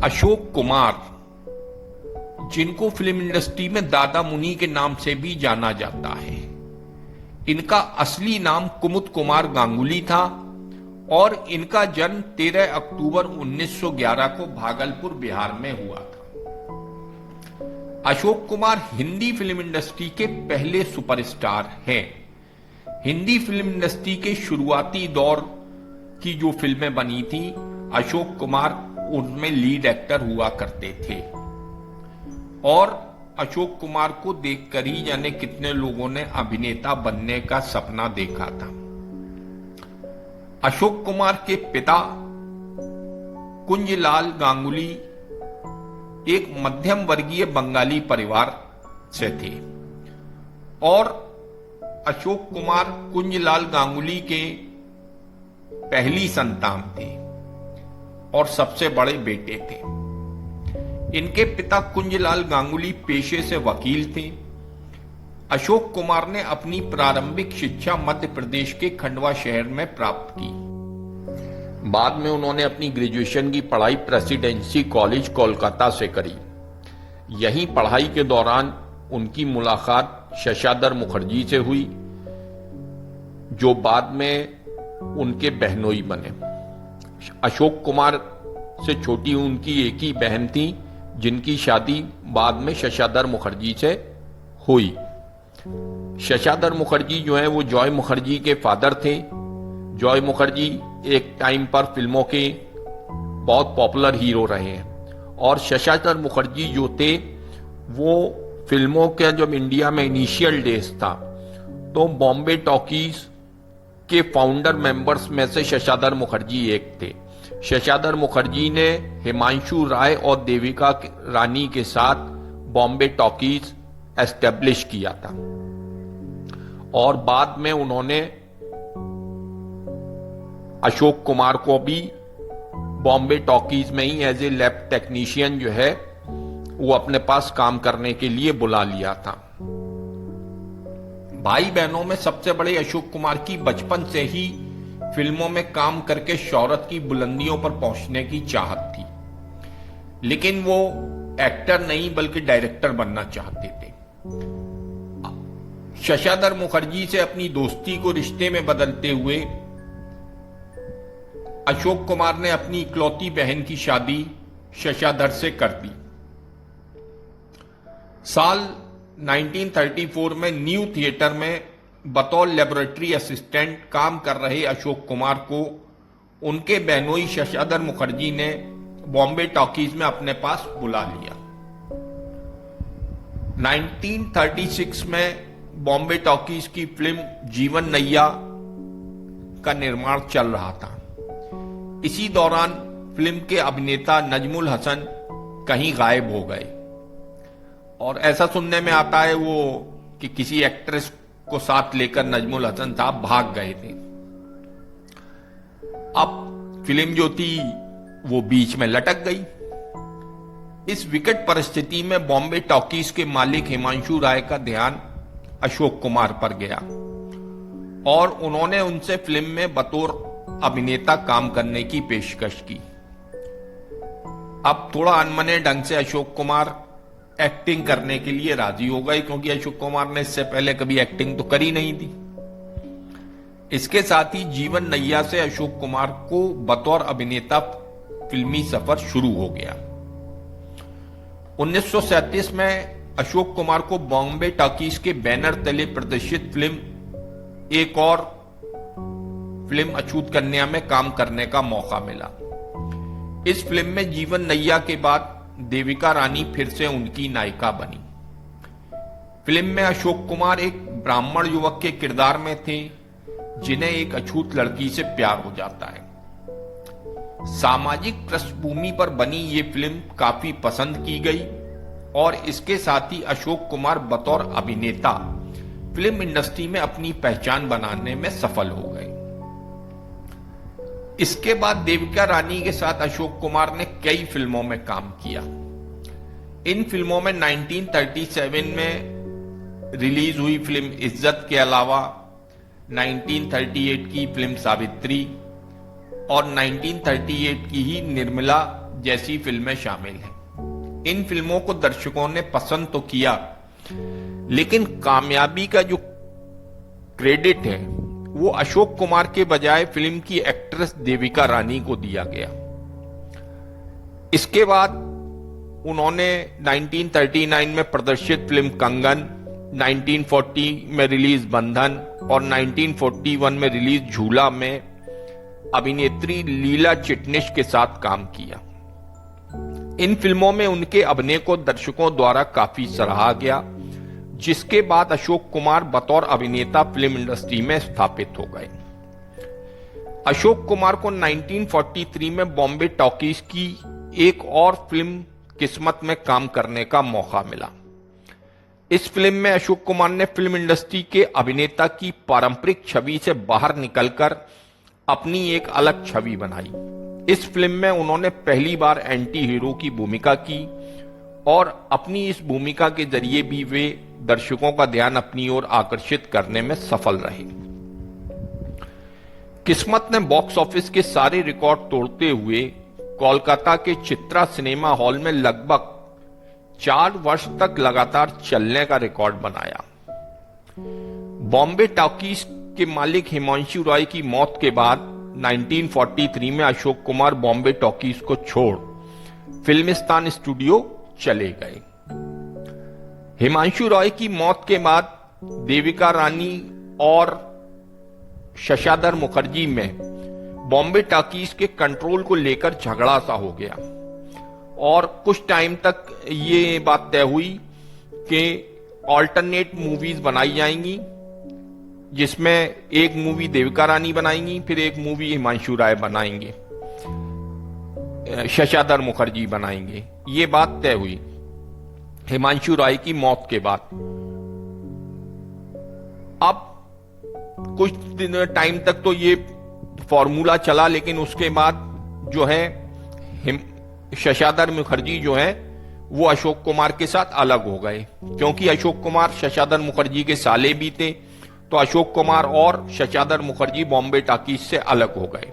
अशोक कुमार, जिनको film industry में दादा मुनि के नाम से भी जाना जाता है, इनका असली नाम कुमुद कुमार गांगुली था और इनका जन्म 13 अक्टूबर 1911 को भागलपुर, बिहार में हुआ था। अशोक कुमार हिंदी फिल्म इंडस्ट्री के पहले सुपरस्टार हैं। हिंदी फिल्म इंडस्ट्री के शुरुआती दौर की जो फिल्में बनी थी, अशोक कुमार उनमें लीड एक्टर हुआ करते थे और अशोक कुमार को देखकर ही जाने कितने लोगों ने अभिनेता बनने का सपना देखा था। अशोक कुमार के पिता कुंजलाल गांगुली एक मध्यम वर्गीय बंगाली परिवार से थे और अशोक कुमार कुंजलाल गांगुली के पहली संतान थे और सबसे बड़े बेटे थे। इनके पिता कुंजलाल गांगुली पेशे से वकील थे। अशोक कुमार ने अपनी प्रारंभिक शिक्षा मध्य प्रदेश के खंडवा शहर में प्राप्त की। बाद में उन्होंने अपनी ग्रेजुएशन की पढ़ाई प्रेसिडेंसी कॉलेज कोलकाता से करी। यहीं पढ़ाई के दौरान उनकी मुलाकात शशाधर मुखर्जी से हुई, जो बाद में उनके बहनोई बने। अशोक कुमार से छोटी उनकी एक ही बहन थी, जिनकी शादी बाद में शशाधर मुखर्जी से हुई। शशाधर मुखर्जी जो है वो जॉय मुखर्जी के फादर थे। जॉय मुखर्जी एक टाइम पर फिल्मों के बहुत पॉपुलर हीरो रहे हैं और शशाधर मुखर्जी जो थे वो फिल्मों के जब इंडिया में इनिशियल डेज था तो बॉम्बे टॉकीज के फाउंडर मेंबर्स में से शशाधर मुखर्जी एक थे। शशाधर मुखर्जी ने हिमांशु राय और देविका रानी के साथ बॉम्बे टॉकीज एस्टेब्लिश किया था और बाद में उन्होंने अशोक कुमार को भी बॉम्बे टॉकीज में ही एज ए लैब टेक्नीशियन जो है वो अपने पास काम करने के लिए बुला लिया था। भाई बहनों में सबसे बड़े अशोक कुमार की बचपन से ही फिल्मों में काम करके शोहरत की बुलंदियों पर पहुंचने की चाहत थी, लेकिन वो एक्टर नहीं बल्कि डायरेक्टर बनना चाहते थे। शशाधर मुखर्जी से अपनी दोस्ती को रिश्ते में बदलते हुए अशोक कुमार ने अपनी इकलौती बहन की शादी शशाधर से कर दी। साल 1934 में न्यू थिएटर में बतौर लेबोरेटरी असिस्टेंट काम कर रहे अशोक कुमार को उनके बहनोई शशाधर मुखर्जी ने बॉम्बे टॉकीज में अपने पास बुला लिया। 1936 में बॉम्बे टॉकीज की फिल्म जीवन नैया का निर्माण चल रहा था। इसी दौरान फिल्म के अभिनेता नजमुल हसन कहीं गायब हो गए और ऐसा सुनने में आता है वो कि किसी एक्ट्रेस को साथ लेकर नजमुल हसन साहब भाग गए थे। अब फिल्म जो थी वो बीच में लटक गई। इस विकट परिस्थिति में बॉम्बे टॉकीज के मालिक हिमांशु राय का ध्यान अशोक कुमार पर गया और उन्होंने उनसे फिल्म में बतौर अभिनेता काम करने की पेशकश की। अब थोड़ा अनमने ढंग से अशोक कुमार एक्टिंग करने के लिए राजी हो गए, क्योंकि अशोक कुमार ने इससे पहले कभी एक्टिंग तो करी नहीं थी। इसके साथ ही जीवन नैया से अशोक कुमार को बतौर अभिनेता फिल्मी सफर शुरू हो गया। 1937 में अशोक कुमार को बॉम्बे टॉकीज के बैनर तले प्रदर्शित फिल्म एक और फिल्म अछूत कन्या में काम करने का मौका मिला। इस फिल्म में जीवन नैया के बाद देविका रानी फिर से उनकी नायिका बनी। फिल्म में अशोक कुमार एक ब्राह्मण युवक के किरदार में थे जिन्हें एक अछूत लड़की से प्यार हो जाता है। सामाजिक पृष्ठभूमि पर बनी ये फिल्म काफी पसंद की गई और इसके साथ ही अशोक कुमार बतौर अभिनेता फिल्म इंडस्ट्री में अपनी पहचान बनाने में सफल हो गए। इसके बाद देविका रानी के साथ अशोक कुमार ने कई फिल्मों में काम किया। इन फिल्मों में 1937 में रिलीज हुई फिल्म इज्जत के अलावा 1938 की फिल्म सावित्री और 1938 की ही निर्मला जैसी फिल्में शामिल हैं। इन फिल्मों को दर्शकों ने पसंद तो किया, लेकिन कामयाबी का जो क्रेडिट है वो अशोक कुमार के बजाय फिल्म की एक्ट्रेस देविका रानी को दिया गया। इसके बाद उन्होंने 1939 में प्रदर्शित फिल्म कंगन, 1940 में रिलीज बंधन और 1941 में रिलीज झूला में अभिनेत्री लीला चिटनिस के साथ काम किया। इन फिल्मों में उनके अभिनय को दर्शकों द्वारा काफी सराहा गया, जिसके बाद अशोक कुमार बतौर अभिनेता फिल्म इंडस्ट्री में स्थापित हो गए। अशोक कुमार को 1943 में बॉम्बे टॉकीज की एक और फिल्म किस्मत में काम करने का मौका मिला। इस फिल्म में अशोक कुमार ने फिल्म इंडस्ट्री के अभिनेता की पारंपरिक छवि से बाहर निकलकर अपनी एक अलग छवि बनाई। इस फिल्म में उन्होंने पहली बार एंटी हीरो की भूमिका की और अपनी इस भूमिका के जरिए भी वे दर्शकों का ध्यान अपनी ओर आकर्षित करने में सफल रहे। किस्मत ने बॉक्स ऑफिस के सारे रिकॉर्ड तोड़ते हुए कोलकाता के चित्रा सिनेमा हॉल में लगभग 4 वर्ष तक लगातार चलने का रिकॉर्ड बनाया। बॉम्बे टॉकीज के मालिक हिमांशु रॉय की मौत के बाद 1943 में अशोक कुमार बॉम्बे टॉकीज को छोड़ फिल्मिस्तान स्टूडियो चले गए। हिमांशु रॉय की मौत के बाद देविका रानी और शशाधर मुखर्जी में बॉम्बे टॉकीज के कंट्रोल को लेकर झगड़ा सा हो गया और कुछ टाइम तक ये बात तय हुई कि ऑल्टरनेट मूवीज बनाई जाएंगी, जिसमें एक मूवी देविका रानी बनाएंगी, फिर एक मूवी हिमांशु राय बनाएंगे, शशाधर मुखर्जी बनाएंगे। ये बात तय हुई हिमांशु राय की मौत के बाद। अब कुछ दिन टाइम तक तो ये फॉर्मूला चला, लेकिन उसके बाद जो है शशाधर मुखर्जी जो है वो अशोक कुमार के साथ अलग हो गए, क्योंकि अशोक कुमार शशाधर मुखर्जी के साले भी थे, तो अशोक कुमार और शशाधर मुखर्जी बॉम्बे टॉकीज से अलग हो गए।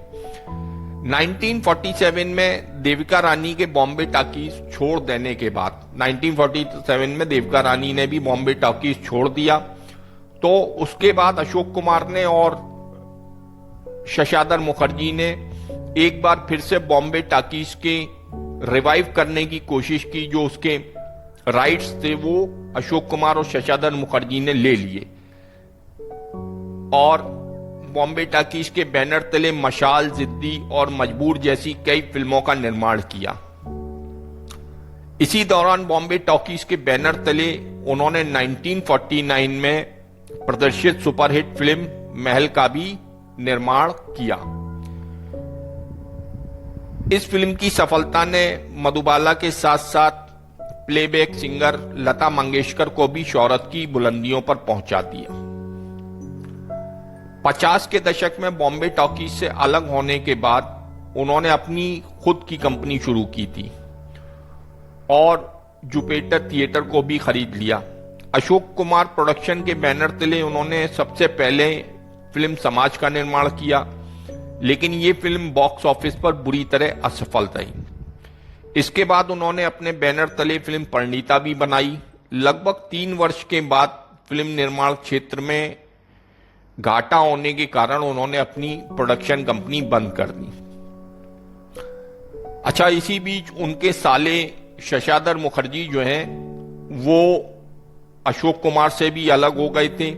1947 में देविका रानी के बॉम्बे टॉकीज छोड़ देने के बाद 1947 में देविका रानी ने भी बॉम्बे टॉकीज छोड़ दिया, तो उसके बाद अशोक कुमार ने और शशाधर मुखर्जी ने एक बार फिर से बॉम्बे टॉकीज के रिवाइव करने की कोशिश की। जो उसके राइट्स थे वो अशोक कुमार और शशाधर मुखर्जी ने ले लिए और बॉम्बे टॉकीज के बैनर तले मशाल, जिद्दी और मजबूर जैसी कई फिल्मों का निर्माण किया। इसी दौरान बॉम्बे टॉकीज के बैनर तले उन्होंने 1949 में प्रदर्शित सुपरहिट फिल्म महल का भी निर्माण किया। इस फिल्म की सफलता ने मधुबाला के साथ साथ प्लेबैक सिंगर लता मंगेशकर को भी शोहरत की बुलंदियों पर पहुंचा दिया। 50 के दशक में बॉम्बे टॉकीज से अलग होने के बाद उन्होंने अपनी खुद की कंपनी शुरू की थी और जुपिटर थिएटर को भी खरीद लिया। अशोक कुमार प्रोडक्शन के बैनर तले उन्होंने सबसे पहले फिल्म समाज का निर्माण किया, लेकिन ये फिल्म बॉक्स ऑफिस पर बुरी तरह असफल रही। इसके बाद उन्होंने अपने बैनर तले फिल्म परिणीता भी बनाई। लगभग 3 वर्ष के बाद फिल्म निर्माण क्षेत्र में घाटा होने के कारण उन्होंने अपनी प्रोडक्शन कंपनी बंद कर दी। अच्छा, इसी बीच उनके साले शशाधर मुखर्जी जो हैं वो अशोक कुमार से भी अलग हो गए थे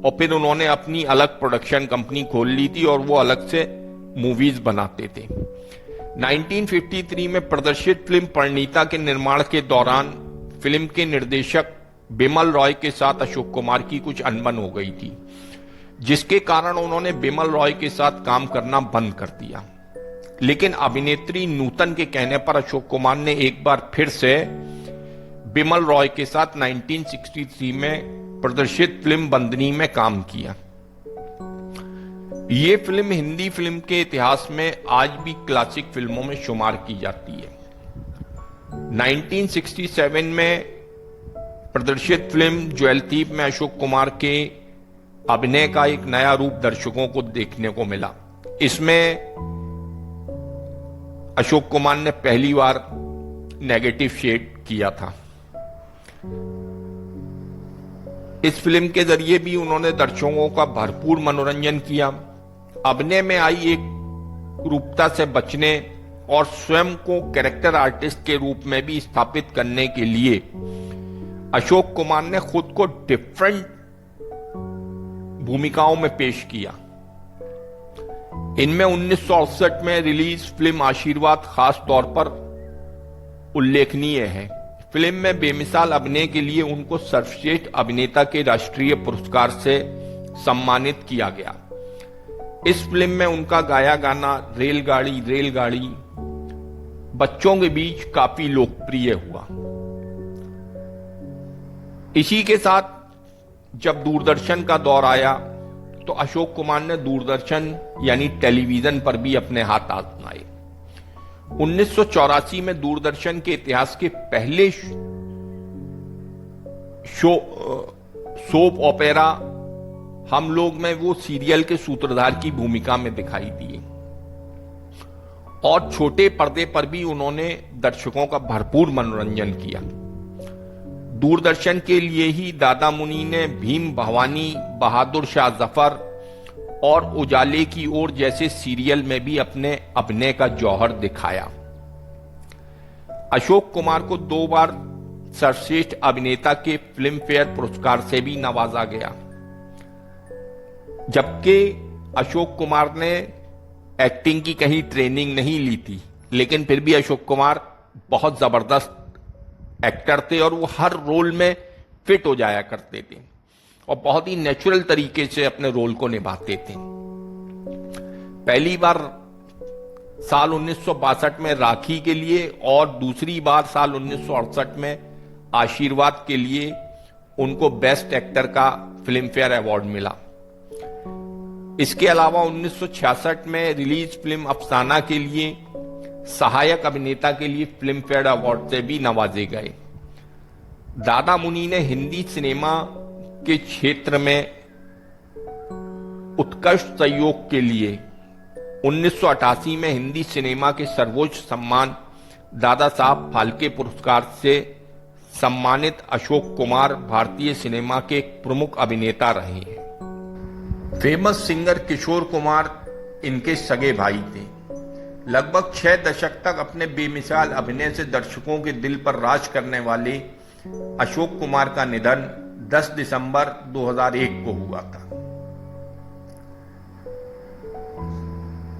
और फिर उन्होंने अपनी अलग प्रोडक्शन कंपनी खोल ली थी और वो अलग से मूवीज बनाते थे। 1953 में प्रदर्शित फिल्म परिणीता के निर्माण के दौरान फिल्म के निर्देशक बिमल रॉय के साथ अशोक कुमार की कुछ अनबन हो गई थी, जिसके कारण उन्होंने बिमल रॉय के साथ काम करना बंद कर दिया। लेकिन अभिनेत्री नूतन के कहने पर अशोक कुमार ने एक बार फिर से बिमल रॉय के साथ 1963 में प्रदर्शित फिल्म बंदनी में काम किया। ये फिल्म हिंदी फिल्म के इतिहास में आज भी क्लासिक फिल्मों में शुमार की जाती है। 1967 में प्रदर्शित फिल्म ज्वेल थीफ में अशोक कुमार के अभिनय का एक नया रूप दर्शकों को देखने को मिला। इसमें अशोक कुमार ने पहली बार नेगेटिव शेड किया था। इस फिल्म के जरिए भी उन्होंने दर्शकों का भरपूर मनोरंजन किया। अभिनय में आई एक रूपता से बचने और स्वयं को कैरेक्टर आर्टिस्ट के रूप में भी स्थापित करने के लिए अशोक कुमार ने खुद को डिफरेंट भूमिकाओं में पेश किया। इनमें 1968 में रिलीज फिल्म आशीर्वाद खास तौर पर उल्लेखनीय है। फिल्म में बेमिसाल अभिनय के लिए उनको सर्वश्रेष्ठ अभिनेता के राष्ट्रीय पुरस्कार से सम्मानित किया गया। इस फिल्म में उनका गाया गाना रेलगाड़ी रेलगाड़ी बच्चों के बीच काफी लोकप्रिय हुआ। इसी के साथ जब दूरदर्शन का दौर आया तो अशोक कुमार ने दूरदर्शन यानी टेलीविजन पर भी अपने हाथ आजमाए। 1984 में दूरदर्शन के इतिहास के पहले सोप ओपेरा हम लोग में वो सीरियल के सूत्रधार की भूमिका में दिखाई दिए और छोटे पर्दे पर भी उन्होंने दर्शकों का भरपूर मनोरंजन किया। दूरदर्शन के लिए ही दादा मुनि ने भीम भवानी, बहादुर शाह जफर और उजाले की ओर जैसे सीरियल में भी अपने अभिनय का जौहर दिखाया। अशोक कुमार को 2 बार सर्वश्रेष्ठ अभिनेता के फिल्म फेयर पुरस्कार से भी नवाजा गया। जबकि अशोक कुमार ने एक्टिंग की कहीं ट्रेनिंग नहीं ली थी, लेकिन फिर भी अशोक कुमार बहुत जबरदस्त एक्टर थे और वो हर रोल में फिट हो जाया करते थे और बहुत ही नेचुरल तरीके से अपने रोल को निभाते थे। पहली बार साल 1962 में राखी के लिए और दूसरी बार साल 1968 में आशीर्वाद के लिए उनको बेस्ट एक्टर का फिल्म फेयर अवार्ड मिला। इसके अलावा 1966 में रिलीज फिल्म अफसाना के लिए सहायक अभिनेता के लिए फिल्म फेयर अवार्ड से भी नवाजे गए। दादा मुनि ने हिंदी सिनेमा के क्षेत्र में उत्कृष्ट सहयोग के लिए 1988 में हिंदी सिनेमा के सर्वोच्च सम्मान दादा साहब फाल्के पुरस्कार से सम्मानित अशोक कुमार भारतीय सिनेमा के एक प्रमुख अभिनेता रहे हैं। फेमस सिंगर किशोर कुमार इनके सगे भाई थे। लगभग 6 दशक तक अपने बेमिसाल अभिनय से दर्शकों के दिल पर राज करने वाले अशोक कुमार का निधन 10 दिसंबर 2001 को हुआ था।